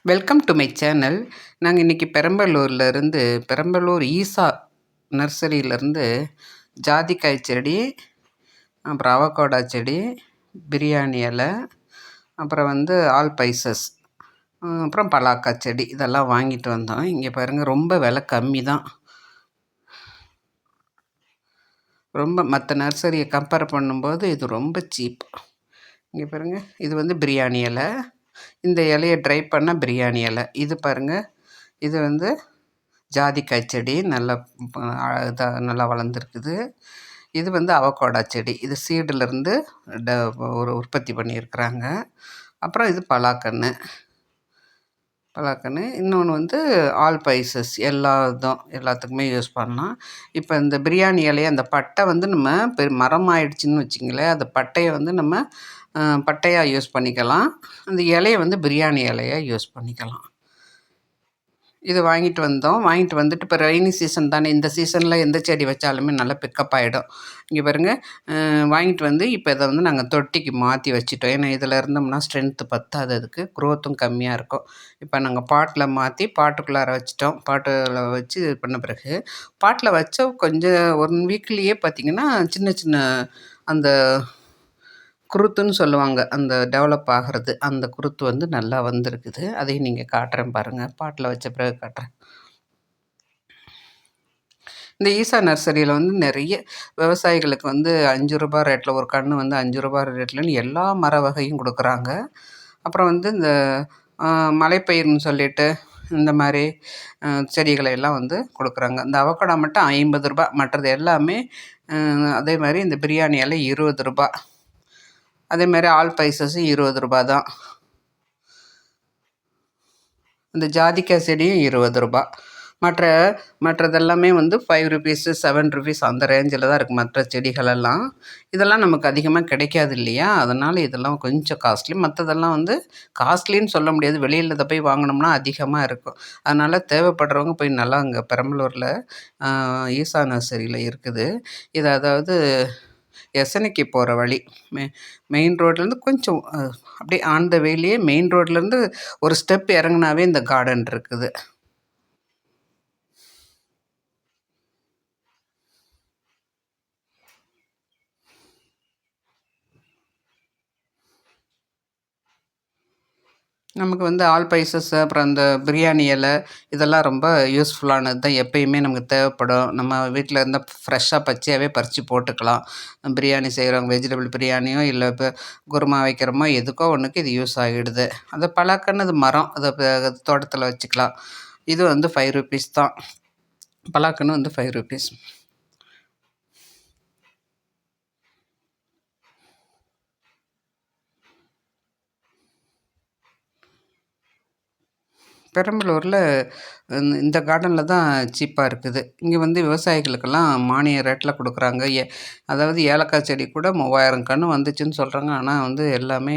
Welcome to my channel. நாங்கள் இன்றைக்கி பெரம்பலூர் ஈசா நர்சரியிலேருந்து ஜாதிக்காய் செடி, அப்புறம் அவகோடா செடி, பிரியாணி இலை, அப்புறம் ஆல் பைசஸ், அப்புறம் பலாக்காய் செடி இதெல்லாம் வாங்கிட்டு வந்தோம். இங்கே பாருங்கள், ரொம்ப விலை கம்மி தான். ரொம்ப மற்ற நர்சரியை கம்பேர் பண்ணும்போது இது ரொம்ப சீப். இங்கே பாருங்கள், இது பிரியாணி இலை. இந்த இலையை ட்ரை பண்ண பிரியாணி இலை. இது பாருங்கள், இது ஜாதிக்காய் செடி நல்லா நல்லா வளர்ந்துருக்குது. இது அவகோடா செடி. இது சீடுலேருந்து ஒரு உற்பத்தி பண்ணியிருக்கிறாங்க. அப்புறம் இது பலாக்கன்று. இன்னொன்று ஆல் பைசஸ். எல்லாத்துக்குமே யூஸ் பண்ணலாம். இப்போ இந்த பிரியாணி இலையை அந்த பட்டை நம்ம மரம் ஆயிடுச்சுன்னு வச்சிங்களேன், அந்த பட்டையை நம்ம பட்டையாக யூஸ் பண்ணிக்கலாம். அந்த இலையை பிரியாணி இலையாக யூஸ் பண்ணிக்கலாம். இது வாங்கிட்டு வந்துட்டு இப்போ ரெய்னி சீசன் தானே, இந்த சீசனில் எந்த செடி வச்சாலுமே நல்லா பிக்கப் ஆகிடும். இங்கே பாருங்கள், வாங்கிட்டு இப்போ இதை நாங்கள் தொட்டிக்கு மாற்றி வச்சுட்டோம். ஏன்னா இதில் இருந்தோம்னா ஸ்ட்ரென்த்து பத்தாது, அதுக்கு க்ரோத்தும் கம்மியாக இருக்கும். இப்போ நாங்கள் பாட்டில் மாற்றி பாட்டுக்குள்ளார வச்சுட்டோம். பாட்டில் வச்சு இது பண்ண பிறகு பாட்டில் வச்ச கொஞ்சம் 1 வீக்லேயே பார்த்திங்கன்னா சின்ன சின்ன அந்த குருத்துன்னு சொல்லுவாங்க, அந்த டெவலப் ஆகிறது, அந்த குருத்து நல்லா வந்திருக்குது. அதையும் நீங்கள் காட்டுறேன் பாருங்கள், பாட்டில் வச்ச பிறகு காட்டுறேன். இந்த ஈசா நர்சரியில் நிறைய விவசாயிகளுக்கு 5 ரூபா ரேட்டில் ஒரு கன்று 5 ரூபா ரேட்லன்னு எல்லா மர வகையும் கொடுக்குறாங்க. அப்புறம் இந்த மலைப்பயிர்னு சொல்லிட்டு இந்த மாதிரி செடிகளை எல்லாம் கொடுக்குறாங்க. இந்த அவகோடா மட்டும் 50 ரூபா, மற்றது எல்லாமே அதே மாதிரி. இந்த பிரியாணி எல்லாம் 20 ரூபா. அதேமாதிரி ஆல் பைசஸும் 20 ரூபா தான். இந்த ஜாதிக்காய் செடியும் 20 ரூபா. மற்றதெல்லாமே 5 ருபீஸு, 7 ருபீஸ் அந்த ரேஞ்சில் தான் இருக்குது மற்ற செடிகளெல்லாம். இதெல்லாம் நமக்கு அதிகமாக கிடைக்காது இல்லையா, அதனால் இதெல்லாம் கொஞ்சம் காஸ்ட்லி. மற்றதெல்லாம் காஸ்ட்லின்னு சொல்ல முடியாது, வெளியில் இதை போய் வாங்கினோம்னா அதிகமாக இருக்கும். அதனால் தேவைப்படுறவங்க போய் நல்லா அங்கே பெரம்பலூரில் ஈசா நர்சரியில் இருக்குது. இது அதாவது எசனைக்கு போகிற வழி, மெயின் ரோட்லேருந்து கொஞ்சம் அப்படியே ஆன் த வேலையே மெயின் ரோட்லேருந்து ஒரு ஸ்டெப் இறங்குனாவே இந்த கார்டன் இருக்குது. நமக்கு ஆல் பைசஸ், அப்புறம் அந்த பிரியாணி இலை இதெல்லாம் ரொம்ப யூஸ்ஃபுல்லானது தான். எப்பயுமே நமக்கு தேவைப்படும். நம்ம வீட்டில் இருந்தால் ஃப்ரெஷ்ஷாக பச்சையாகவே பறித்து போட்டுக்கலாம். பிரியாணி செய்கிறவங்க வெஜிடபிள் பிரியாணியோ இல்லை இப்போ குருமா வைக்கிறோமோ எதுக்கோ ஒன்றுக்கு இது யூஸ் ஆகிடுது. அந்த பலாக்கன்று அது மரம், அதை தோட்டத்தில் வச்சுக்கலாம். இது 5 ருபீஸ் தான். பலாக்கன்று 5 ருபீஸ். பெரம்பலூரில் இந்த கார்டனில் தான் சீப்பாக இருக்குது. இங்கே விவசாயிகளுக்கெல்லாம் மானிய ரேட்டில் கொடுக்குறாங்க. அதாவது ஏலக்காய் செடி கூட 3000 கன்று வந்துச்சுன்னு சொல்கிறாங்க. ஆனால் எல்லாமே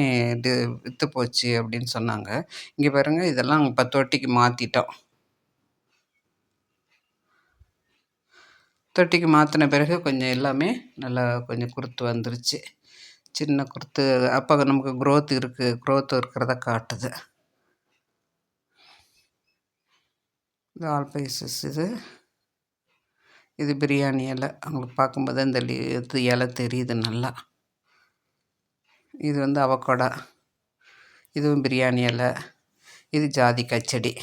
விற்று போச்சு அப்படின்னு சொன்னாங்க. இங்கே பாருங்கள், இதெல்லாம் இப்போ தொட்டிக்கு மாற்றிட்டோம். தொட்டிக்கு மாற்றின பிறகு கொஞ்சம் எல்லாமே நல்லா கொஞ்சம் குருத்து வந்துருச்சு. சின்ன குருத்து. அப்போ நமக்கு க்ரோத் இருக்கிறத காட்டுது. இது ஆல் பைசஸ். இது பிரியாணி இலை. அவங்களுக்கு பார்க்கும்போது இந்த இலை தெரியுது நல்லா. இது அவகோடா. இதுவும் பிரியாணி இலை. இது ஜாதிக்காய் செடி.